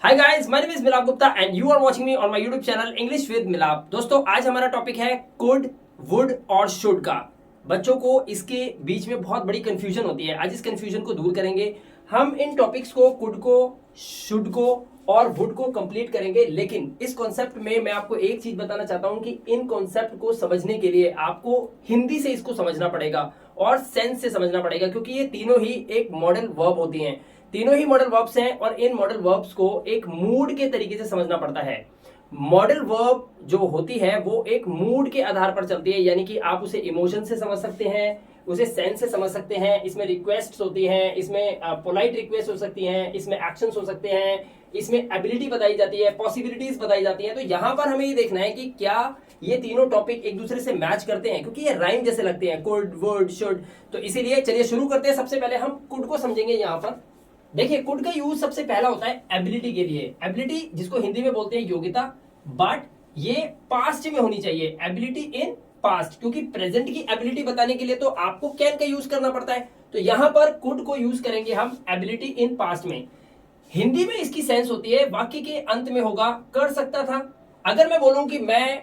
Hi guys, my name is Milap Gupta and you are watching me on my YouTube channel English with Milap. दोस्तों, आज हमारा topic है could, would और should का। बच्चों को इसके बीच में बहुत बड़ी कंफ्यूजन होती है। आज इस कंफ्यूजन को दूर करेंगे। हम इन टॉपिक्स को कुड को, शुड को और वुड को कंप्लीट करेंगे। लेकिन इस कॉन्सेप्ट में मैं आपको एक चीज बताना चाहता हूं कि इन कॉन्सेप्ट को समझने के लिए आपको हिंदी से इसको समझना पड़ेगा और सेंस से समझना पड़ेगा, क्योंकि ये तीनों ही एक मॉडल वर्ब होती हैं। तीनों ही मॉडल वर्ब्स हैं और इन मॉडल वर्ब्स को एक मूड के तरीके से समझना पड़ता है। मॉडल वर्ब जो होती है वो एक मूड के आधार पर चलती है, यानी कि आप उसे इमोशन से समझ सकते हैं, उसे सेंस से समझ सकते हैं। इसमें रिक्वेस्ट होती हैं, इसमें पोलाइट रिक्वेस्ट हो सकती हैं, इसमें एक्शंस हो सकते हैं, इसमें एबिलिटी बताई जाती है, पॉसिबिलिटीज बताई जाती हैं। तो यहां पर हमें ये देखना है कि क्या ये तीनों टॉपिक एक दूसरे से मैच करते हैं, क्योंकि ये राइम जैसे लगते हैं, कुड, वुड, शुड। तो इसीलिए चलिए शुरू करते हैं। सबसे पहले हम कुड को समझेंगे। यहाँ पर देखिए, कुड का यूज सबसे पहला होता है एबिलिटी के लिए। एबिलिटी जिसको हिंदी में बोलते हैं योग्यता, बट ये पास्ट में होनी चाहिए। एबिलिटी इन पास्ट, क्योंकि प्रेजेंट की एबिलिटी बताने के लिए तो आपको कैन का यूज करना पड़ता है। तो यहां पर कुड को यूज करेंगे हम एबिलिटी इन पास्ट में। हिंदी में इसकी सेंस होती है, वाक्य के अंत में होगा कर सकता था। अगर मैं बोलूं कि मैं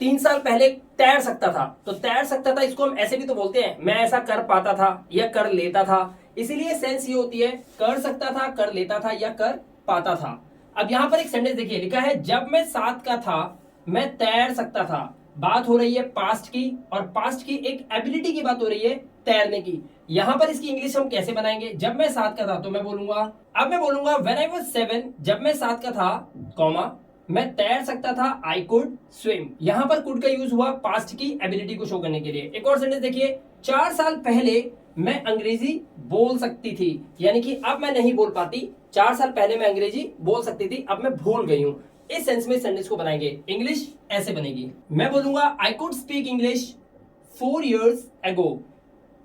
3 साल पहले तैर सकता था, तो तैर सकता था इसको हम ऐसे भी तो बोलते हैं, मैं ऐसा कर पाता था या कर लेता था। इसीलिए सेंस ये होती है कर सकता था, कर लेता था या कर पाता था। अब यहां पर एक सेंटेंस देखिए, लिखा है जब मैं 7 का था मैं तैर सकता था। बात हो रही है पास्ट की, और पास्ट की एक एबिलिटी की बात हो रही है, तैरने की। यहां पर इसकी इंग्लिश हम कैसे बनाएंगे? जब मैं 7 का था तो मैं बोलूंगा, अब मैं बोलूंगा व्हेन आई वाज 7, जब मैं 7 का था, कॉमा, मैं तैर सकता था, आई कुड स्विम। यहां पर कुड का यूज हुआ पास्ट की एबिलिटी को शो करने के लिए। एक और सेंटेंस देखिए, 4 साल पहले मैं अंग्रेजी बोल सकती थी, यानी कि अब मैं नहीं बोल पाती। 4 साल पहले मैं अंग्रेजी बोल सकती थी, अब मैं भूल गई हूं। इस सेंस में सेंटेंस को बनाएंगे। इंग्लिश ऐसे बनेगी, मैं बोलूंगा I could speak English 4 years ago।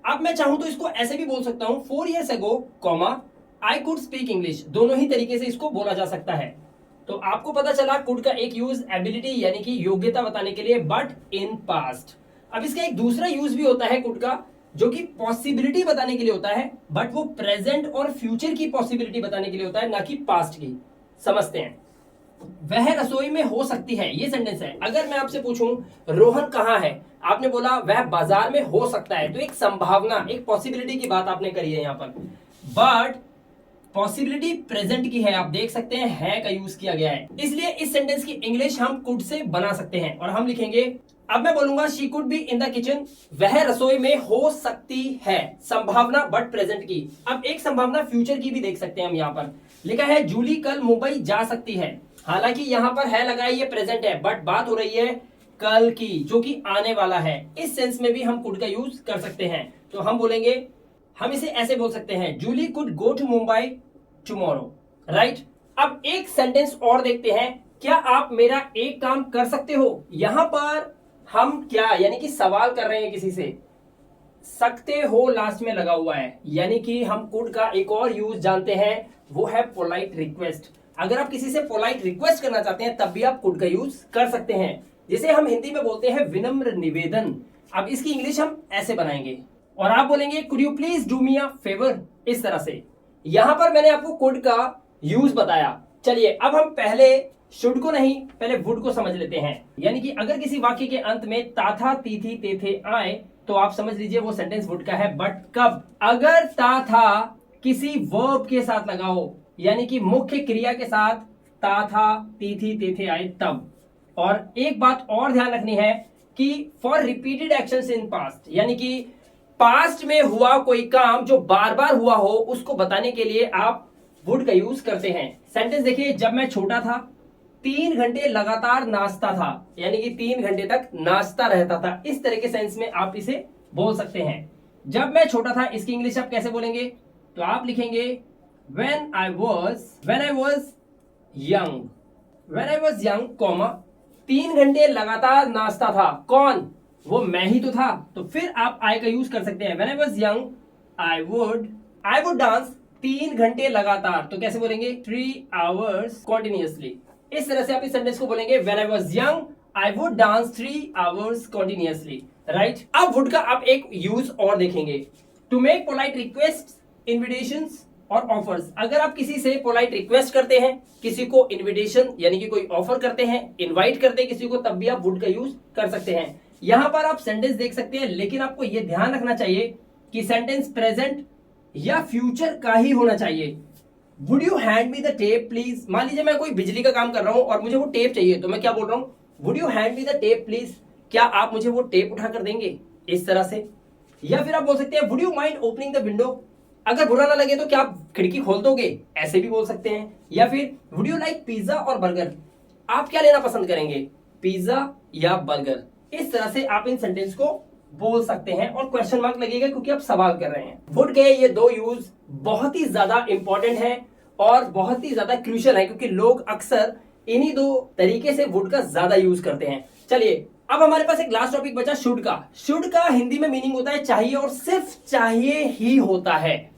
अब मैं चाहूं तो इसको ऐसे भी बोल सकता हूं, 4 years ago, comma, I could speak English. दोनों ही तरीके से इसको बोला जा सकता है। तो आपको पता चला कुड का एक यूज एबिलिटी यानी कि योग्यता बताने के लिए, बट इन पास्ट। अब इसका एक दूसरा यूज भी होता है कुड का, जो कि पॉसिबिलिटी बताने के लिए होता है, बट वो प्रेजेंट और फ्यूचर की पॉसिबिलिटी बताने के लिए होता है, ना कि पास्ट की। समझते हैं। वह रसोई में हो सकती है, ये सेंटेंस है। अगर मैं आपसे पूछूं रोहन कहां है, आपने बोला वह बाजार में हो सकता है, तो एक संभावना, एक पॉसिबिलिटी की बात आपने करी है यहां पर। बट पॉसिबिलिटी प्रेजेंट की है, आप देख सकते हैं है का यूज किया गया है। इसलिए इस सेंटेंस की इंग्लिश हम कुड से बना सकते हैं, और हम लिखेंगे, अब मैं बोलूंगा she could be in the kitchen, वह रसोई में हो सकती है, संभावना बट प्रेजेंट की। अब एक संभावना फ्यूचर की भी देख सकते हैं हम। यहां पर लिखा है जूली कल मुंबई जा सकती है। हालांकि यहां पर है लगा है, ये प्रेजेंट है, बट बात हो रही है कल की, जो कि आने वाला है। इस सेंस में भी हम कुड का यूज कर सकते हैं। तो हम बोलेंगे, हम इसे ऐसे बोल सकते हैं, Julie could go to Mumbai tomorrow, right. अब एक सेंटेंस और देखते हैं, क्या आप मेरा एक काम कर सकते हो। यहां पर हम क्या, यानी कि सवाल कर रहे हैं किसी से। सकते हो लास्ट में लगा हुआ है, यानी कि हम कुड का एक और यूज जानते हैं, वो है पोलाइट रिक्वेस्ट। अगर आप किसी से पोलाइट रिक्वेस्ट करना चाहते हैं, तब भी आप कुड का यूज कर सकते हैं, जिसे हम हिंदी में बोलते हैं विनम्र निवेदन। अब इसकी इंग्लिश हम ऐसे बनाएंगे, और आप बोलेंगे could you please do me a favour, इस तरह से। यहां पर मैंने आपको कुड का यूज बताया। चलिए अब हम पहले शुड को नहीं, पहले वुड को समझ लेते हैं। यानी कि अगर किसी वाक्य के अंत में ताथा, तीथी, तेथे आए, तो आप समझ लीजिए वो सेंटेंस वुड का है। बट कब? अगर ताथा किसी वर्ब के साथ लगा हो, यानी कि मुख्य क्रिया के साथ ताथा, तीथी, तेथे आए, तब। और एक बात और ध्यान रखनी है कि for repeated actions in past, यानी कि पास्ट में हुआ कोई काम जो बार बार हुआ हो, उसको बताने के लिए आप वुड का यूज करते हैं। सेंटेंस देखिए, जब मैं छोटा था 3 घंटे लगातार नाचता था, यानी कि 3 घंटे तक नाचता रहता था। इस तरह के सेंस में आप इसे बोल सकते हैं। जब मैं छोटा था, इसकी इंग्लिश आप कैसे बोलेंगे? तो आप लिखेंगे when I was young, comma, 3 घंटे लगातार नाचता था। कौन? वो मैं ही तो था। तो फिर आप I का यूज कर सकते हैं। when I was young, I would dance 3 घंटे लगातार। तो कैसे बोलेंगे? 3 hours continuously। इस तरह से आप इस सेंटेंस को बोलेंगे, when I was young, I would dance 3 hours continuously, right? अब would का आप एक यूज और देखेंगे, to make polite requests, invitations और ऑफर्स। अगर आप किसी से पोलाइट रिक्वेस्ट करते हैं, किसी को इनविटेशन यानी कि कोई ऑफर करते हैं, इनवाइट करते हैं किसी को, तब भी आप वुड का यूज कर सकते हैं। यहां पर आप सेंटेंस देख सकते हैं, लेकिन आपको यह ध्यान रखना चाहिए कि सेंटेंस प्रेजेंट या फ्यूचर का ही होना चाहिए। Would you hand me the tape please. मान लीजिए मैं कोई बिजली का काम कर रहा हूं और मुझे वो टेप चाहिए, तो मैं क्या बोल रहा हूं, would you hand me the tape please. क्या आप मुझे वो टेप उठा कर देंगे, इस तरह से। या फिर आप बोल सकते हैं would you mind opening the window. अगर बुरा ना लगे तो क्या आप खिड़की खोल दोगे, ऐसे भी बोल सकते हैं। या फिर वुड यू लाइक पिज्जा और बर्गर। आप क्या लेना पसंद करेंगे, पिज्जा या बर्गर। इस तरह से आप इन सेंटेंस को बोल सकते हैं और क्वेश्चन मार्क लगेगा क्योंकि आप सवाल कर रहे हैं। वुड के ये दो यूज बहुत ही ज्यादा इंपॉर्टेंट है और बहुत ही ज्यादा क्रूशियल है, क्योंकि लोग अक्सर इन्हीं दो तरीके से वुड का ज्यादा यूज करते हैं। चलिए अब हमारे पास एक लास्ट टॉपिक बचा शुड का। शुड का हिंदी में मीनिंग होता है चाहिए, और सिर्फ चाहिए ही होता है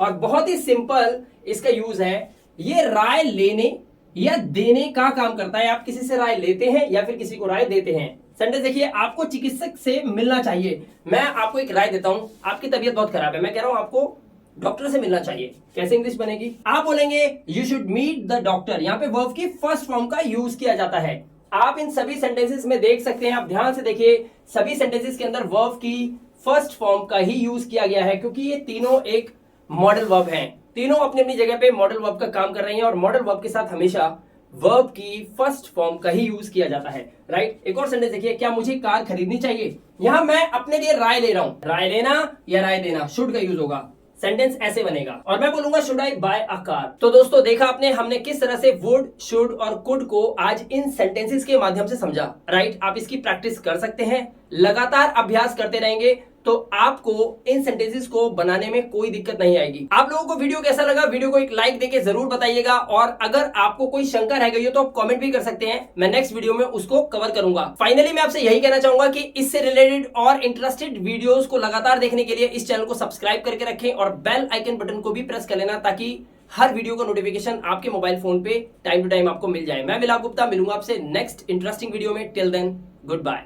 और बहुत ही सिंपल इसका यूज है। ये राय लेने या देने का काम करता है। आप किसी से राय लेते हैं या फिर किसी को राय देते हैं। सेंटेंस देखिए, आपको चिकित्सक से मिलना चाहिए। मैं आपको एक राय देता हूं, आपकी तबीयत बहुत खराब है, मैं कह रहा हूं आपको डॉक्टर से मिलना चाहिए। कैसे इंग्लिश बनेगी, आप बोलेंगे you should meet the doctor. यहाँ पे वर्ब की फर्स्ट फॉर्म का यूज किया जाता है। आप इन सभी सेंटेंसेस में देख सकते हैं, आप ध्यान से देखिए, सभी सेंटेंसेस के अंदर वर्ब की फर्स्ट फॉर्म का ही यूज किया गया है, क्योंकि ये तीनों एक मॉडल वर्ब हैं। तीनों अपनी अपनी जगह पे मॉडल वर्ब का काम कर रही हैं और मॉडल वर्ब के साथ हमेशा वर्ब की फर्स्ट फॉर्म का ही यूज किया जाता है, राइट। एक और सेंटेंस देखिए, क्या मुझे कार खरीदनी चाहिए। यहां मैं अपने लिए राय ले रहा हूं। राय लेना या राय देना, शुड का यूज होगा। सेंटेंस ऐसे बनेगा और मैं बोलूंगा should I buy a car. तो दोस्तों देखा आपने, हमने किस तरह से वुड, शुड और कुड को आज इन सेंटेंसेस के माध्यम से समझा, राइट। आप इसकी प्रैक्टिस कर सकते हैं, लगातार अभ्यास करते रहेंगे तो आपको इन सेंटेंसेस को बनाने में कोई दिक्कत नहीं आएगी। आप लोगों को वीडियो कैसा लगा, वीडियो को एक लाइक देके जरूर बताइएगा, और अगर आपको कोई शंका रह गई हो तो आप कमेंट भी कर सकते हैं, मैं नेक्स्ट वीडियो में उसको कवर करूंगा। फाइनली मैं आपसे यही कहना चाहूंगा कि इससे रिलेटेड और इंटरेस्टेड वीडियोस को लगातार देखने के लिए इस चैनल को सब्सक्राइब करके रखें और बेल आइकन बटन को भी प्रेस कर लेना, ताकि हर वीडियो का नोटिफिकेशन आपके मोबाइल फोन पे टाइम टू टाइम आपको मिल जाए। मैं मिलाप गुप्ता मिलूंगा आपसे नेक्स्ट इंटरेस्टिंग वीडियो में। Till then, good bye.